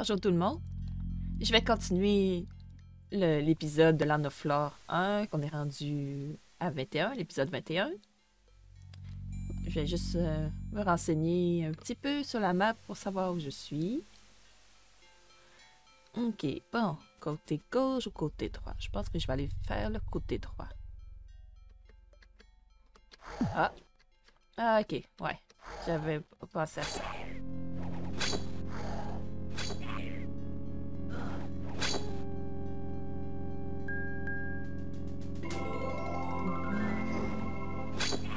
Bonjour tout le monde. Je vais continuer l'épisode de Land of Flore 1, qu'on est rendu à 21, l'épisode 21. Je vais juste me renseigner un petit peu sur la map pour savoir où je suis. Ok, bon, côté gauche ou côté droit? Je pense que je vais aller faire le côté droit. Ah, ok, ouais. J'avais pas pensé à ça.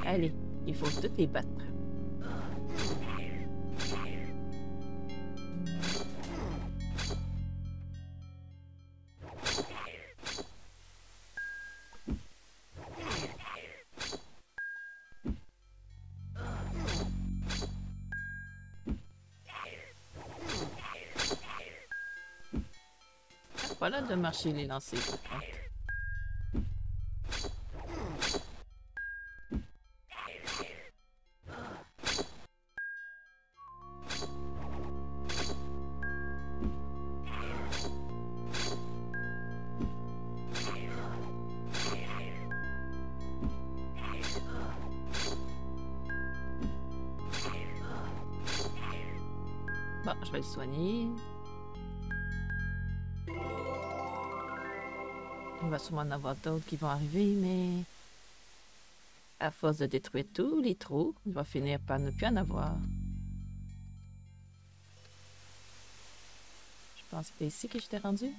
Allez, il faut toutes les battre. Voilà de marcher les lancers. Par contre. Bon, je vais le soigner. Il va sûrement en avoir d'autres qui vont arriver, mais à force de détruire tous les trous, il va finir par ne plus en avoir. Je pense que c'était ici que j'étais rendu.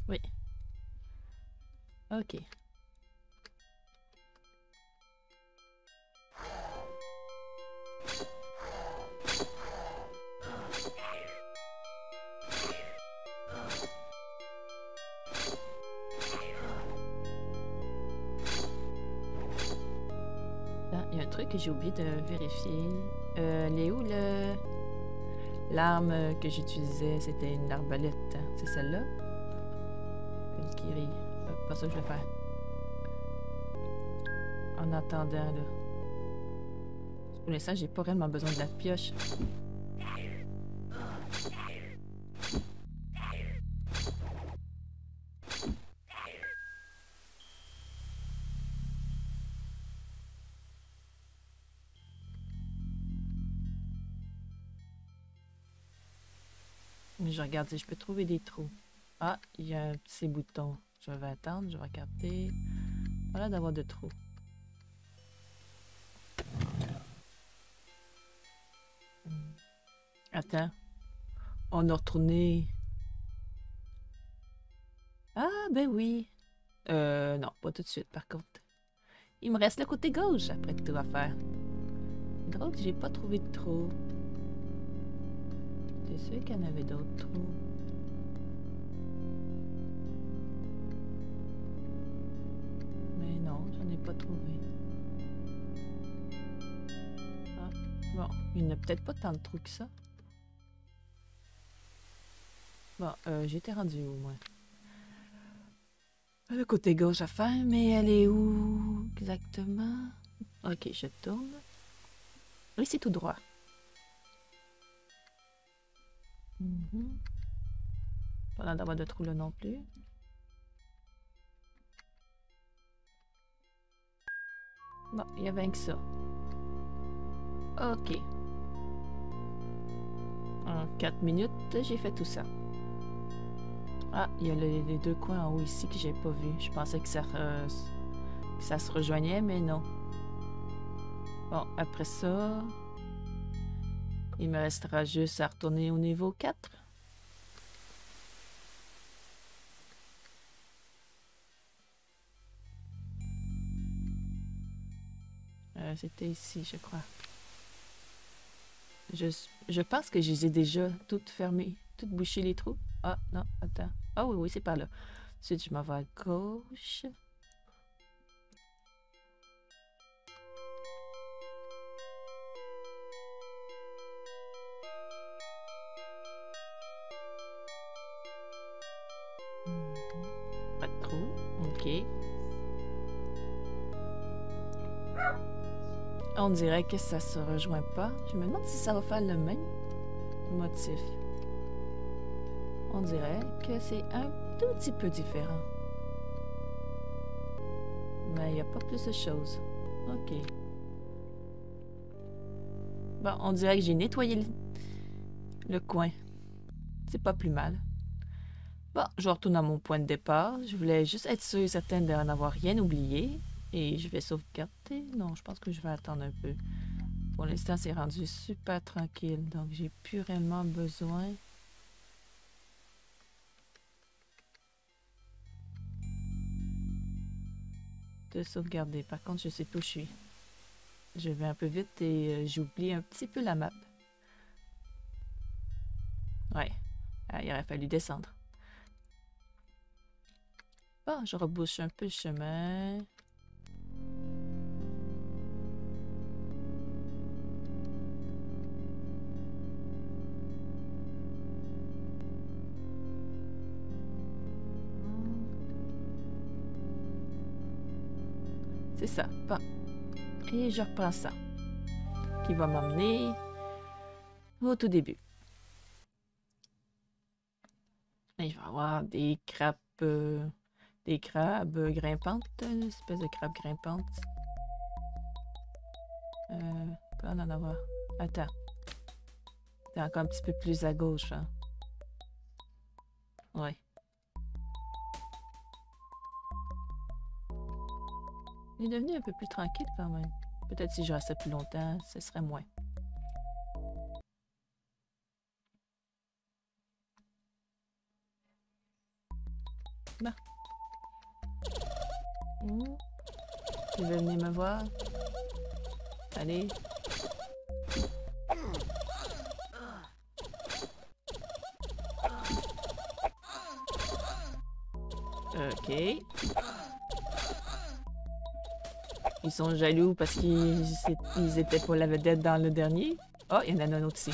Oui. Ok. Il y a un truc que j'ai oublié de vérifier. Elle est où l'arme que j'utilisais? C'était une arbalète. C'est celle-là? Valkyrie. Pas ça que je vais faire. En attendant, là. Pour l'instant, j'ai pas réellement besoin de la pioche. Mais je regarde si je peux trouver des trous. Ah, il y a un petit bouton. Je vais attendre, je vais regarder. Voilà d'avoir de trous. Attends. On a retourné. Ah, ben oui. Non, pas tout de suite, par contre. Il me reste le côté gauche, après tout à faire. Drôle que j'ai pas trouvé de trous. C'est sûr qu'il y en avait d'autres trous. Mais non, j'en ai pas trouvé. Ah, bon, il n'y a peut-être pas tant de trous que ça. Bon, j'étais rendue où, moi? Le côté gauche à faire, mais elle est où exactement? Ok, je tourne. Oui, c'est tout droit. Pas l'air d'avoir de trous là non plus. Bon, il y avait que ça. Ok. En 4 minutes, j'ai fait tout ça. Ah, il y a les deux coins en haut ici que j'ai pas vu. Je pensais que ça se rejoignait, mais non. Bon, après ça, il me restera juste à retourner au niveau 4. C'était ici, je crois. Je pense que je les ai déjà toutes fermées, toutes bouchées les trous. Ah, non, attends. Ah oui, oui, c'est par là. Ensuite, je m'en vais à gauche. Pas de trou. Ok. On dirait que ça se rejoint pas. Je me demande si ça va faire le même motif. On dirait que c'est un tout petit peu différent. Mais il n'y a pas plus de choses. Ok. Bon, on dirait que j'ai nettoyé le coin. C'est pas plus mal. Bon, je retourne à mon point de départ. Je voulais juste être sûre et certaine de n'avoir rien oublié. Et je vais sauvegarder. Non, je pense que je vais attendre un peu. Pour l'instant, c'est rendu super tranquille. Donc, j'ai plus réellement besoin. De sauvegarder. Par contre, je sais pas où je suis. Je vais un peu vite et j'oublie un petit peu la map. Ouais. Ah, il aurait fallu descendre. Bon, je rebouche un peu le chemin. C'est ça. Bon. Et je reprends ça. Qui va m'emmener au tout début. Et je vais avoir des crabes grimpantes. Une espèce de crabe grimpante. Pas en avoir. Attends. C'est encore un petit peu plus à gauche, hein. Ouais. Il est devenu un peu plus tranquille quand même. Peut-être si je restais plus longtemps, ce serait moins. Bah. Tu veux venir me voir? Allez. Ok. Ils sont jaloux parce qu'ils étaient pour la vedette dans le dernier. Oh, il y en a un autre ici.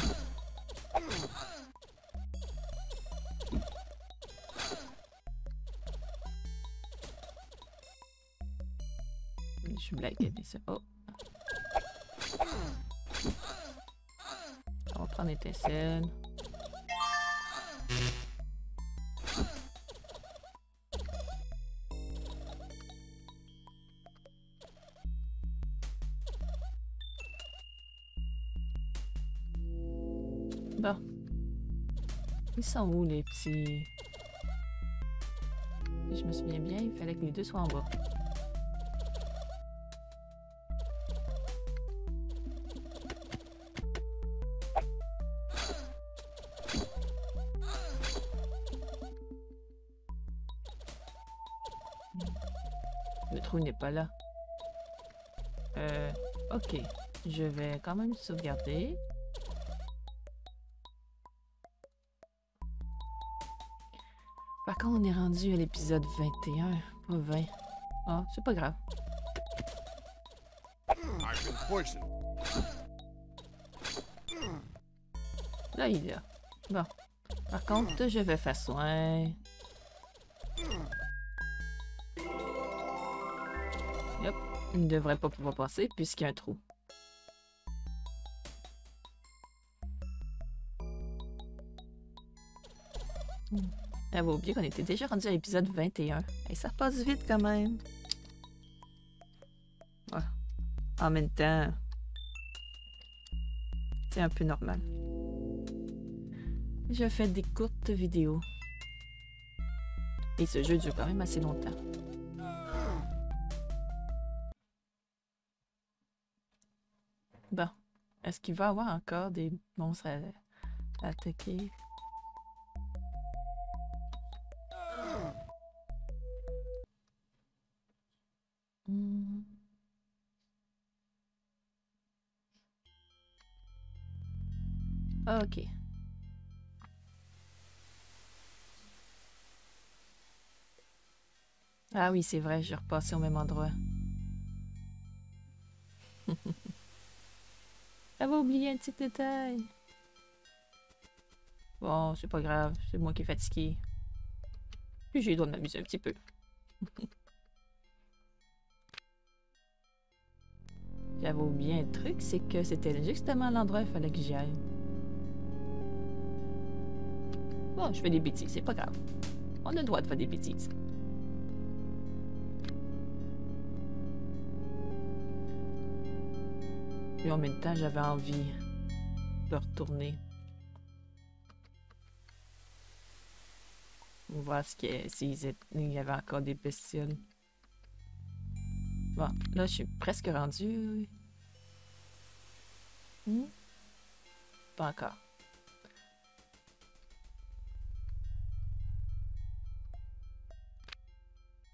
Je suis blague, bien sûr. Oh. On va prendre l'étincelle. Bon. Ils sont où les petits... Si je me souviens bien, il fallait que les deux soient en bas. Le trou n'est pas là. Ok. Je vais quand même sauvegarder. Par contre, on est rendu à l'épisode 21, pas 20. Ah, c'est pas grave. Là, il est là. Bon. Par contre, je vais faire soin. Hop. Il ne devrait pas pouvoir passer puisqu'il y a un trou. J'avais oublié qu'on était déjà rendu à l'épisode 21. Et ça passe vite quand même. Ouais. En même temps, c'est un peu normal. Je fais des courtes vidéos. Et ce jeu dure quand même assez longtemps. Bon. Est-ce qu'il va y avoir encore des monstres à attaquer? Ok. Ah oui, c'est vrai, je repassé au même endroit. J'avais oublié un petit détail. Bon, c'est pas grave, c'est moi qui est fatigué. Puis j'ai le droit de m'amuser un petit peu. J'avais oublié un truc, c'est que c'était justement l'endroit où il fallait que j'y aille. Bon, je fais des bêtises, c'est pas grave. On a le droit de faire des bêtises. Et en même temps, j'avais envie de retourner. On va voir s'il y avait encore des bestioles. Bon, là, je suis presque rendue. Pas encore.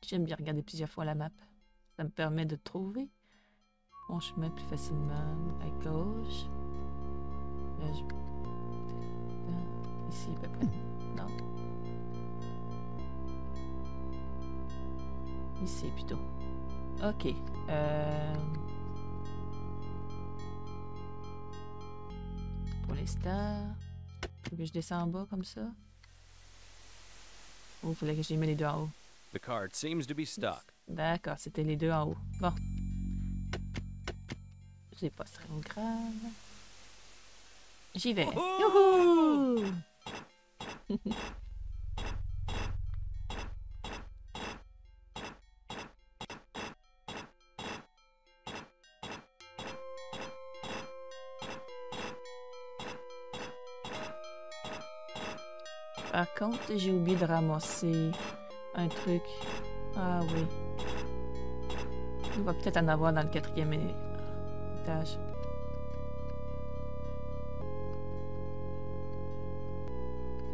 J'aime bien regarder plusieurs fois la map. Ça me permet de trouver mon chemin plus facilement. À gauche. Là, ici, à peu près. Non. Ici, plutôt. Ok. Pour l'instant, faut que je descends en bas comme ça. Ou il fallait que je les mette les deux en haut. The card seems to be stuck. D'accord, c'était les deux en haut. Bon. C'est pas trop grave. J'y vais. Youhou! Par contre, j'ai oublié de ramasser un truc. Ah oui. Il va peut-être en avoir dans le 4e étage.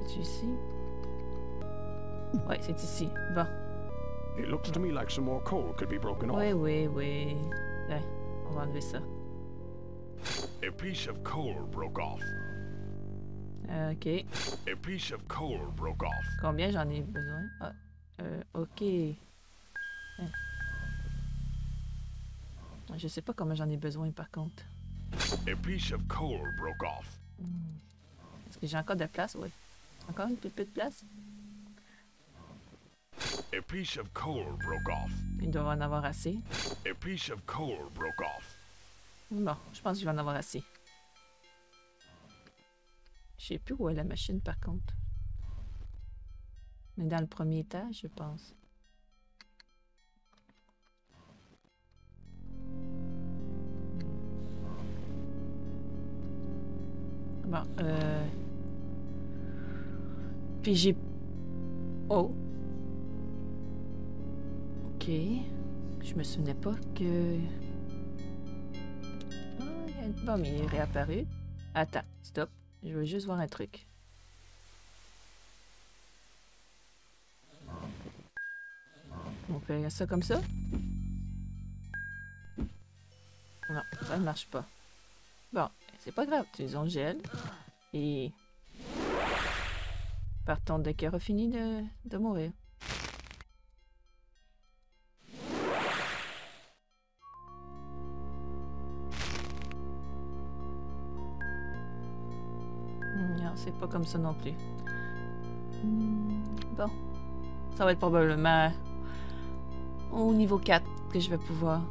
C'est ici? Oui, c'est ici. Bon. It looks to me like some more coal could be broken off. Oui, oui, oui. Là, on va enlever ça. A piece of coal broke off. Ok. A piece of coal broke off. Combien j'en ai besoin? Ah, ok. Je sais pas comment j'en ai besoin par contre. A piece of coal broke off. Est-ce que j'ai encore de la place? Oui. Encore une petite place? A piece of coal broke off. Il doit en avoir assez. A piece of coal broke off. Bon, je pense qu'il va en avoir assez. Je sais plus où est la machine par contre. Mais dans le premier étage, je pense. Bon, puis j'ai... Oh! Ok. Je me souvenais pas que... Ah, bon, mais il est réapparu. Attends, stop. Je veux juste voir un truc. On fait ça comme ça? Non, ça ne marche pas. Bon, c'est pas grave. Utilisons le gel. Et... partons dès qu'il aura fini de mourir. Non, c'est pas comme ça non plus. Bon. Ça va être probablement au niveau 4 que je vais pouvoir.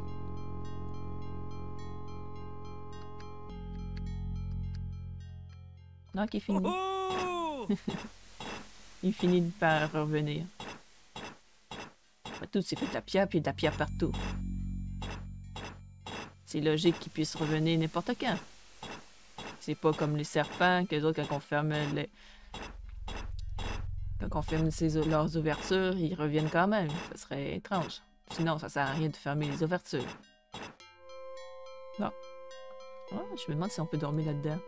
Non, qui finit. Il finit par revenir. Tout c'est fait de la pierre, puis de la pierre partout. C'est logique qu'il puisse revenir n'importe quand. C'est pas comme les serpents, que les autres, quand on ferme les... Quand on ferme leurs ouvertures, ils reviennent quand même. Ça serait étrange. Sinon, ça sert à rien de fermer les ouvertures. Bon. Oh, je me demande si on peut dormir là-dedans.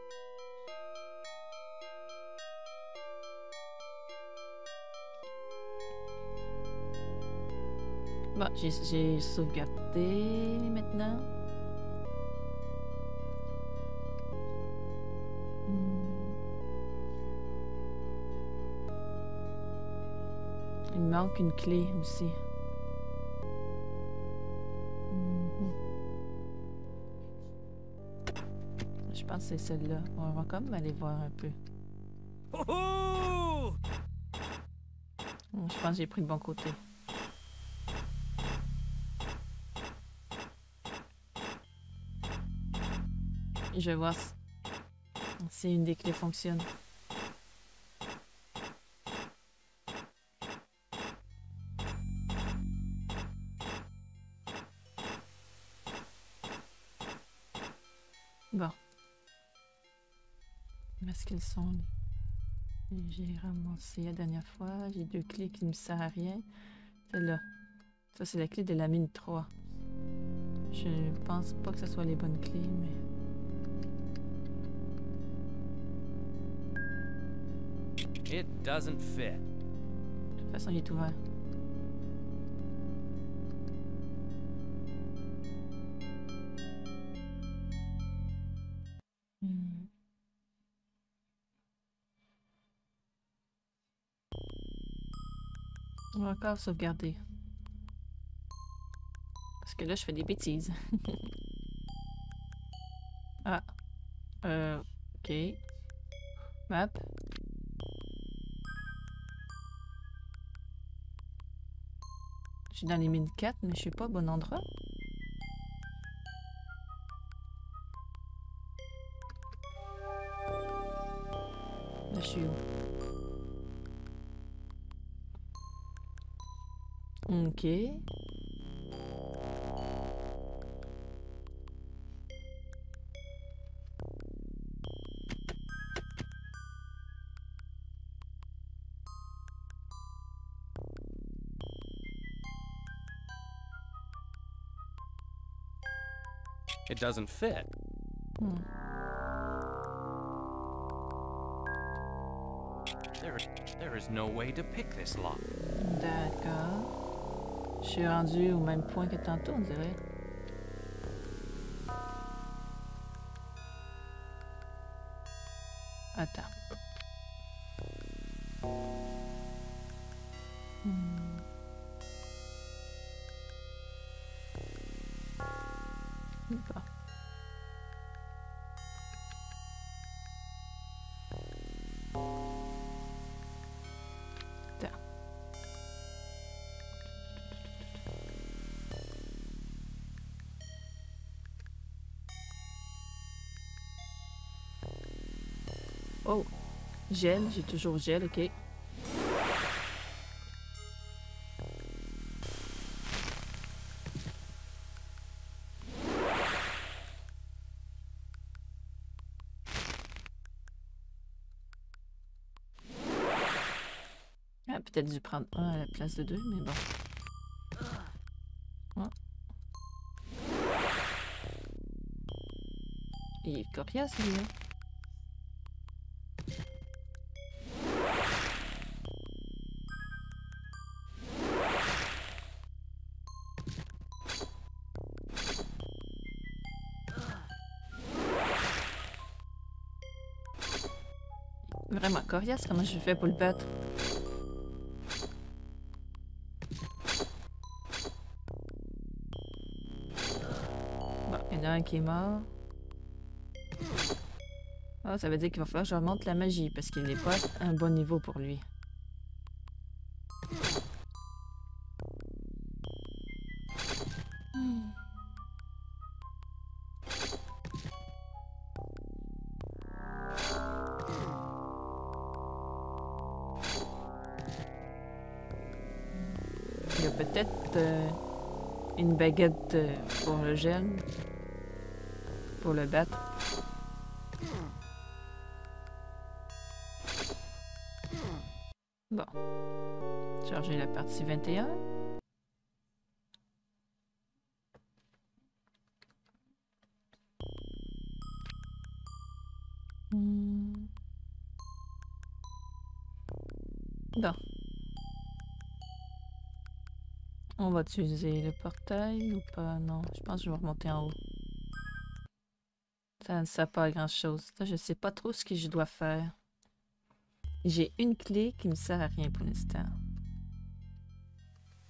Bon, j'ai sauvegardé maintenant. Il me manque une clé aussi. Je pense que c'est celle-là. On va quand même aller voir un peu. Je pense que j'ai pris le bon côté. Je vais voir si une des clés fonctionne. Bon. Où est-ce qu'elles sont? J'ai ramassé la dernière fois. J'ai 2 clés qui ne me servent à rien. Celle-là. Ça, c'est la clé de la mine 3. Je pense pas que ce soit les bonnes clés, mais... It doesn't fit. De toute façon, il est ouvert. On va encore sauvegarder. Parce que là, je fais des bêtises. Ah. Ok. Map. Je suis dans les mines 4, mais je suis pas au bon endroit. Là, je suis où? Ok. It doesn't fit. There is no way to pick this lock. D'accord. Je suis rendu au même point que tantôt, on dirait. Attends. Bon. Attends. Oh, gel, j'ai toujours gel, ok. Ah, peut-être dû prendre un à la place de 2, mais bon. Ah. Il est coriace, lui, hein? Vraiment coriace, comment je fais pour le battre? Bon, il y en a un qui est mort. Ah, ça veut dire qu'il va falloir que je remonte la magie parce qu'il n'est pas à un bon niveau pour lui. Il y a peut-être une baguette pour le gel, pour le battre. Bon. Charger la partie 21. Bon. On va utiliser le portail ou pas? Non, je pense que je vais remonter en haut. Ça ne sert pas à grand chose. Là, je sais pas trop ce que je dois faire. J'ai une clé qui me sert à rien pour l'instant.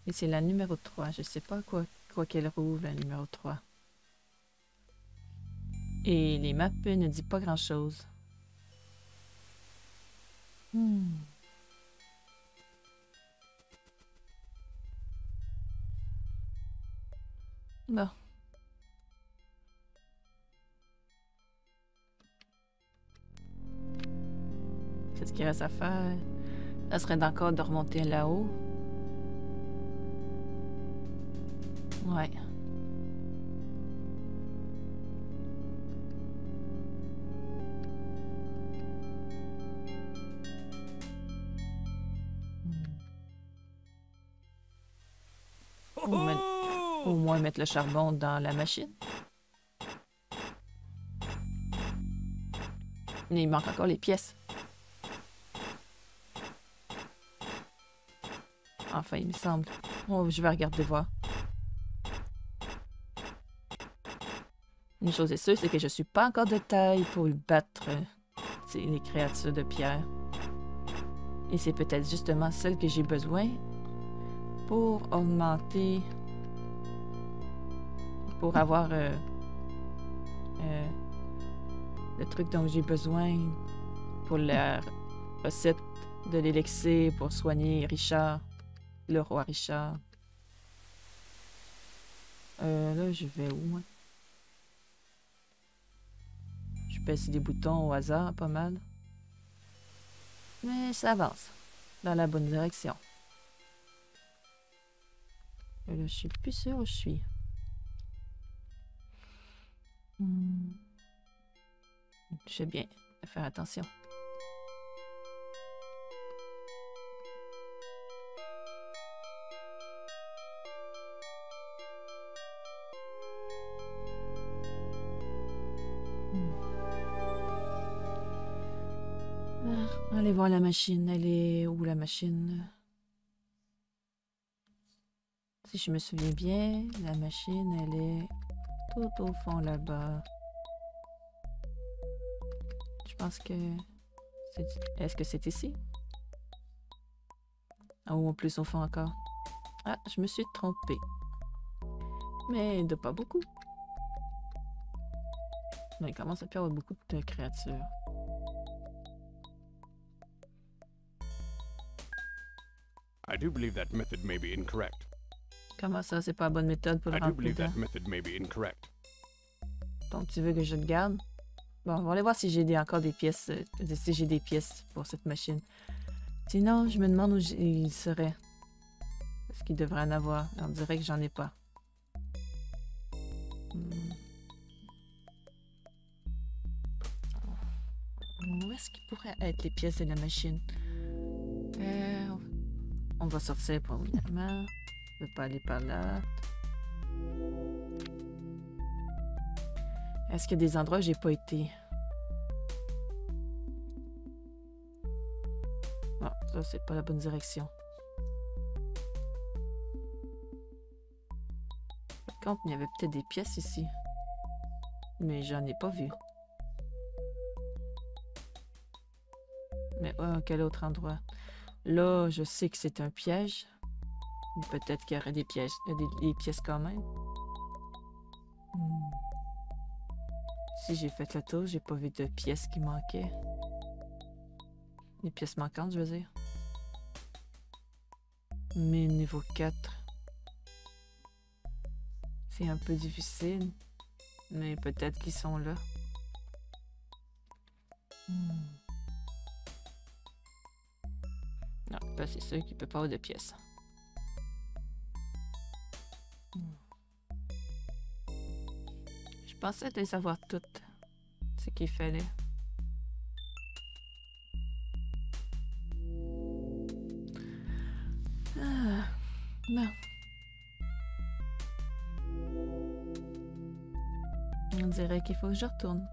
Et c'est la numéro 3. Je sais pas quoi qu'elle rouvre, la numéro 3. Et les maps ne disent pas grand chose. Bon. C'est ce qu'il reste à faire. Ça serait encore de remonter là-haut. Ouais. Au moins mettre le charbon dans la machine. Mais il manque encore les pièces. Enfin, il me semble. Oh, je vais regarder voir. Une chose est sûre, c'est que je suis pas encore de taille pour battre les créatures de pierre. Et c'est peut-être justement celle que j'ai besoin pour augmenter... Pour avoir le truc dont j'ai besoin pour la recette de l'élixir pour soigner Richard, le roi Richard. Là, je vais où, moi? Je pèse des boutons au hasard, pas mal. Mais ça avance dans la bonne direction. Et là, je suis plus sûre où je suis. Je fais bien faire attention. Allez voir la machine. Elle est où, la machine? Si je me souviens bien, la machine, elle est tout au fond là-bas. Je pense que... Est-ce que c'est ici? Ou en plus au fond encore? Ah, je me suis trompée. Mais de pas beaucoup. Mais il commence à y avoir beaucoup de créatures. I do believe that method may be incorrect. Comment ça, c'est pas la bonne méthode pour le I do rentrer believe dedans? that method may be incorrect. Donc tu veux que je le garde? Bon, on va aller voir si j'ai encore des pièces, si j'ai des pièces pour cette machine. Sinon, je me demande où il serait. Est-ce qu'il devrait en avoir? On dirait que j'en ai pas. Où est-ce qu'il pourrait être les pièces de la machine? On va sortir premièrement. Je ne vais pas aller par là. Est-ce qu'il y a des endroits où j'ai pas été? Non, ça c'est pas la bonne direction. Par contre, il y avait peut-être des pièces ici. Mais j'en ai pas vu. Mais quel autre endroit? Là, je sais que c'est un piège. Peut-être qu'il y aurait des pièges, des pièces quand même. Si j'ai fait le tour, j'ai pas vu de pièces qui manquaient. Des pièces manquantes, je veux dire. Mais niveau 4, c'est un peu difficile. Mais peut-être qu'ils sont là. Non, là c'est sûr qu'il peut pas avoir de pièces. Je pensais les avoir toutes. Ce qu'il fallait. Ah, non. On dirait qu'il faut que je retourne.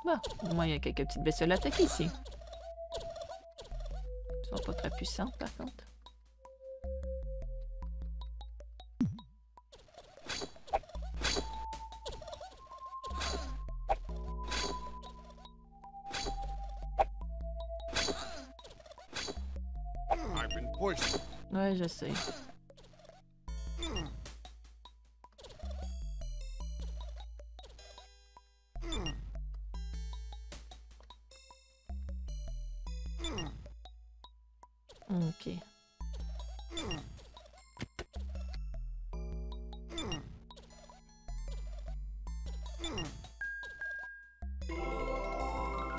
Bon, au moins il y a quelques petites bestioles à attaquer ici. Elles sont pas très puissantes par contre. I've been poisoned. Ouais, je sais.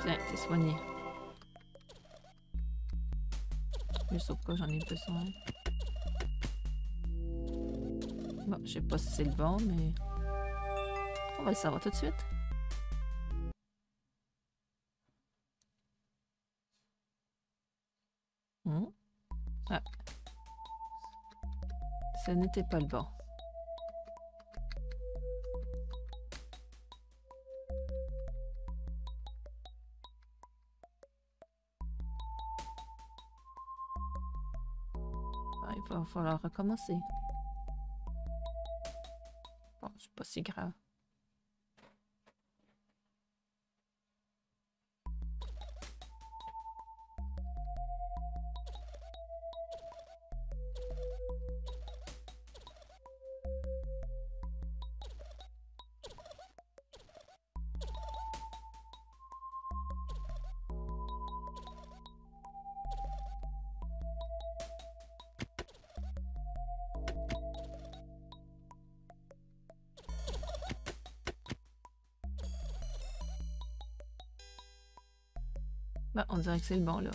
Tiens, t'es soigné. Juste au cas, j'en ai besoin. Bon, je sais pas si c'est le bon, mais... On va le savoir tout de suite. Ah. Ce n'était pas le bon. Ah, il va falloir recommencer. Bon, c'est pas si grave. Bah, on dirait que c'est le bon, là.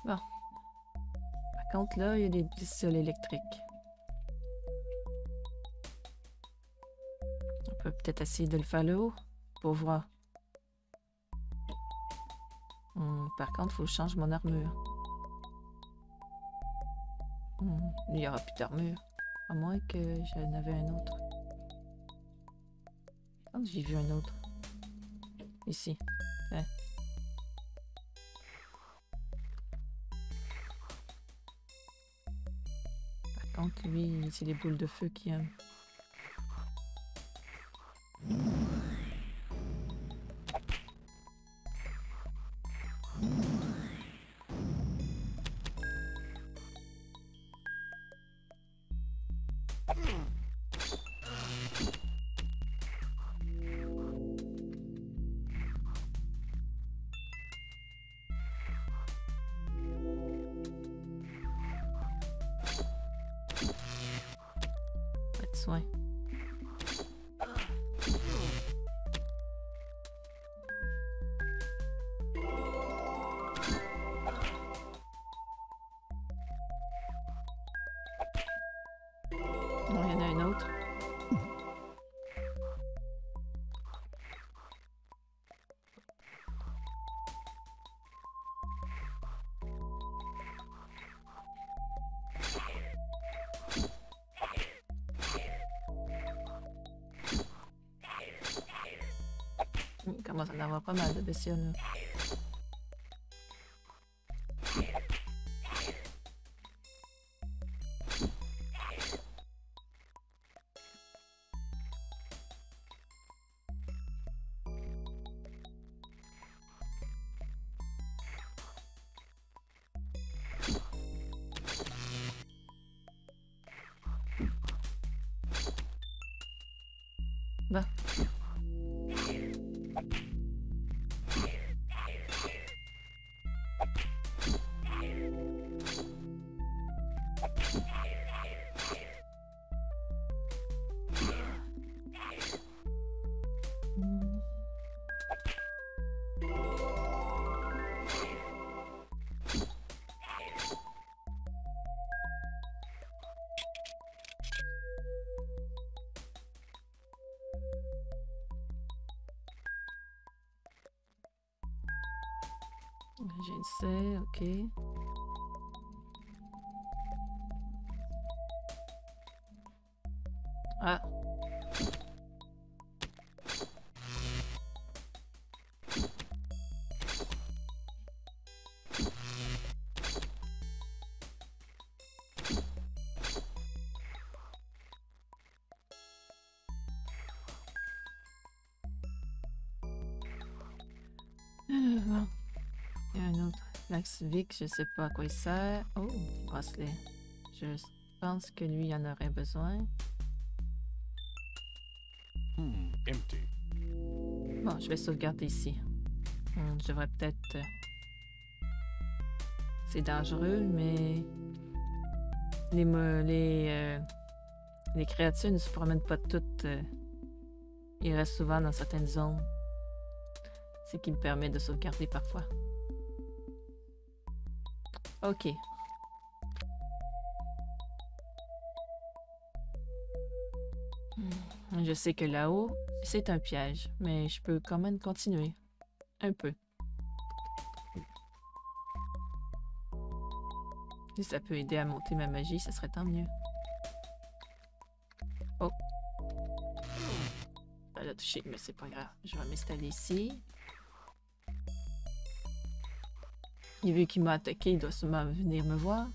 Bon. Par contre, là, il y a des pistoles électriques. On peut peut-être essayer de le faire là-haut pour voir. Par contre, il faut que je change mon armure. Il n'y aura plus d'armure. À moins que j'en avais un autre. Quand j'ai vu un autre. Ici. Hein. Par contre, lui, c'est les boules de feu qui aime. Pas de soin. Non, il y en a un autre. Il commence à en avoir pas mal de bestioles, là. Bah. J'ai une C, ok. Ah. Bon. Il y a un autre. L'axe Vic, je sais pas à quoi il sert. Oh, bracelet. Je pense que lui en aurait besoin. Empty. Bon, je vais sauvegarder ici. Je devrais peut-être... C'est dangereux, mais... Les créatures ne se promènent pas toutes. Ils restent souvent dans certaines zones. Ce qui me permet de sauvegarder parfois. Ok. Je sais que là-haut, c'est un piège, mais je peux quand même continuer. Un peu. Si ça peut aider à monter ma magie, ça serait tant mieux. Oh. Elle a touché, mais c'est pas grave. Je vais m'installer ici. Et vu qu'il m'a attaqué, il doit sûrement venir me voir.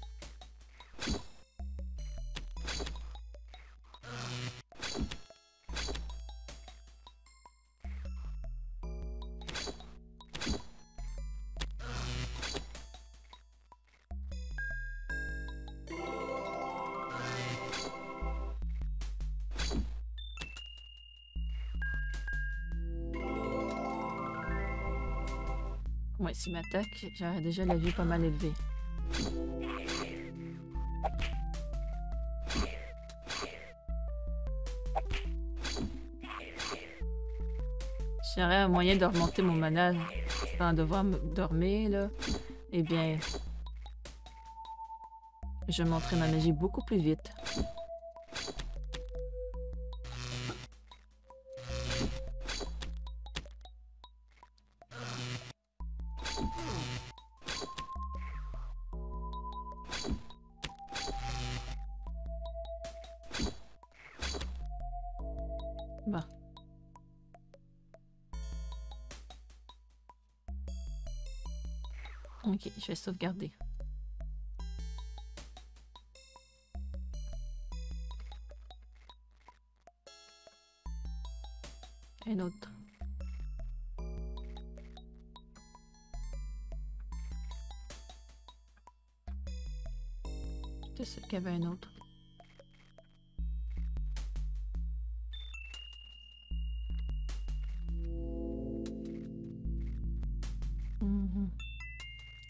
Ouais, s'il m'attaque, j'aurais déjà la vue pas mal élevée. J'aurais un moyen de remonter mon mana sans devoir me dormir, là. Eh bien, je monterai ma magie beaucoup plus vite. Bon. Ok, je vais sauvegarder. Un autre. C'est sûr qu'il y avait un autre.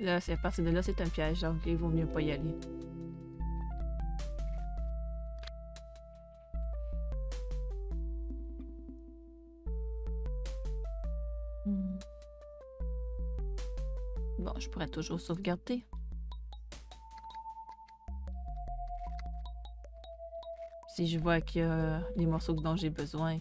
Là, c'est à partir de là, c'est un piège, donc il vaut mieux pas y aller. Bon, je pourrais toujours sauvegarder. Si je vois qu'il y a les morceaux dont j'ai besoin.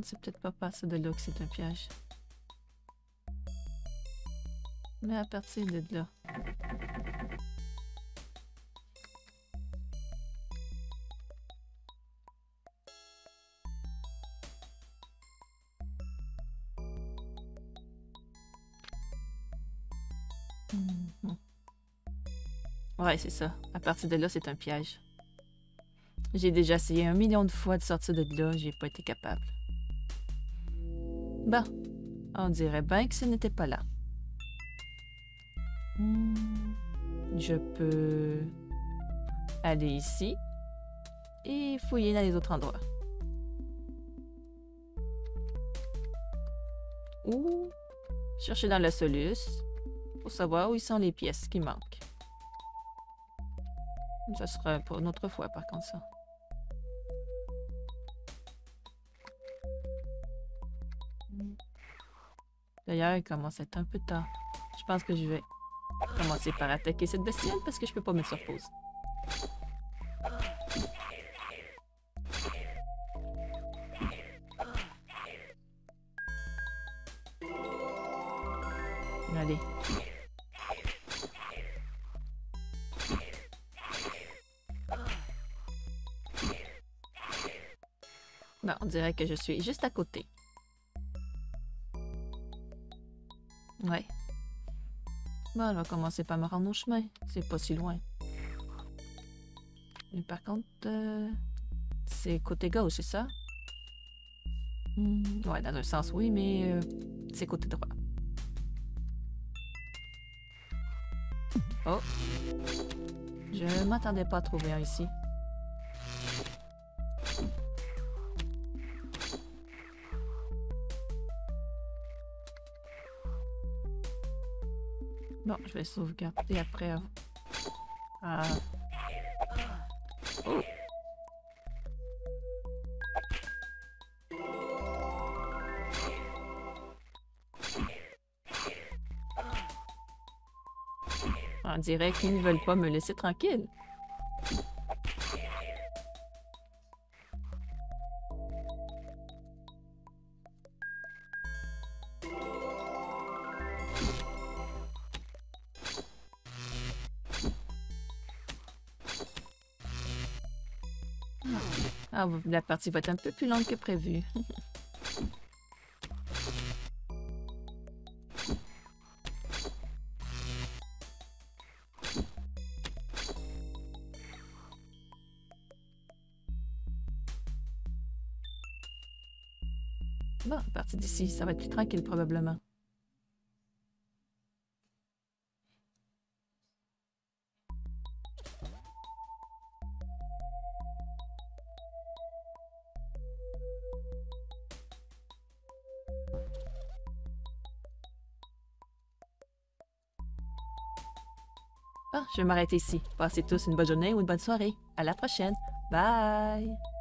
C'est peut-être pas passer de là que c'est un piège. Mais à partir de là. Ouais, c'est ça. À partir de là, c'est un piège. J'ai déjà essayé 1 million de fois de sortir de là, j'ai pas été capable. Bon, on dirait bien que ce n'était pas là. Je peux aller ici et fouiller dans les autres endroits. Ou chercher dans la soluce pour savoir où sont les pièces qui manquent. Ça sera pour une autre fois, par contre, ça. D'ailleurs, il commence à être un peu tard. Je pense que je vais commencer par attaquer cette bestiole parce que je peux pas mettre sur pause. Allez. Bon, on dirait que je suis juste à côté. Ouais. Bon, on va commencer par me rendre au chemin. C'est pas si loin. Mais par contre, c'est côté gauche, c'est ça? Ouais, dans un sens, oui, mais c'est côté droit. Oh! Je m'attendais pas à trouver un ici. Bon, je vais sauvegarder après. Ah. Oh! On dirait qu'ils ne veulent pas me laisser tranquille. Ah, la partie va être un peu plus longue que prévu. Bon, à partir d'ici, ça va être plus tranquille probablement. Bon, je vais m'arrêter ici. Passez tous une bonne journée ou une bonne soirée. À la prochaine. Bye!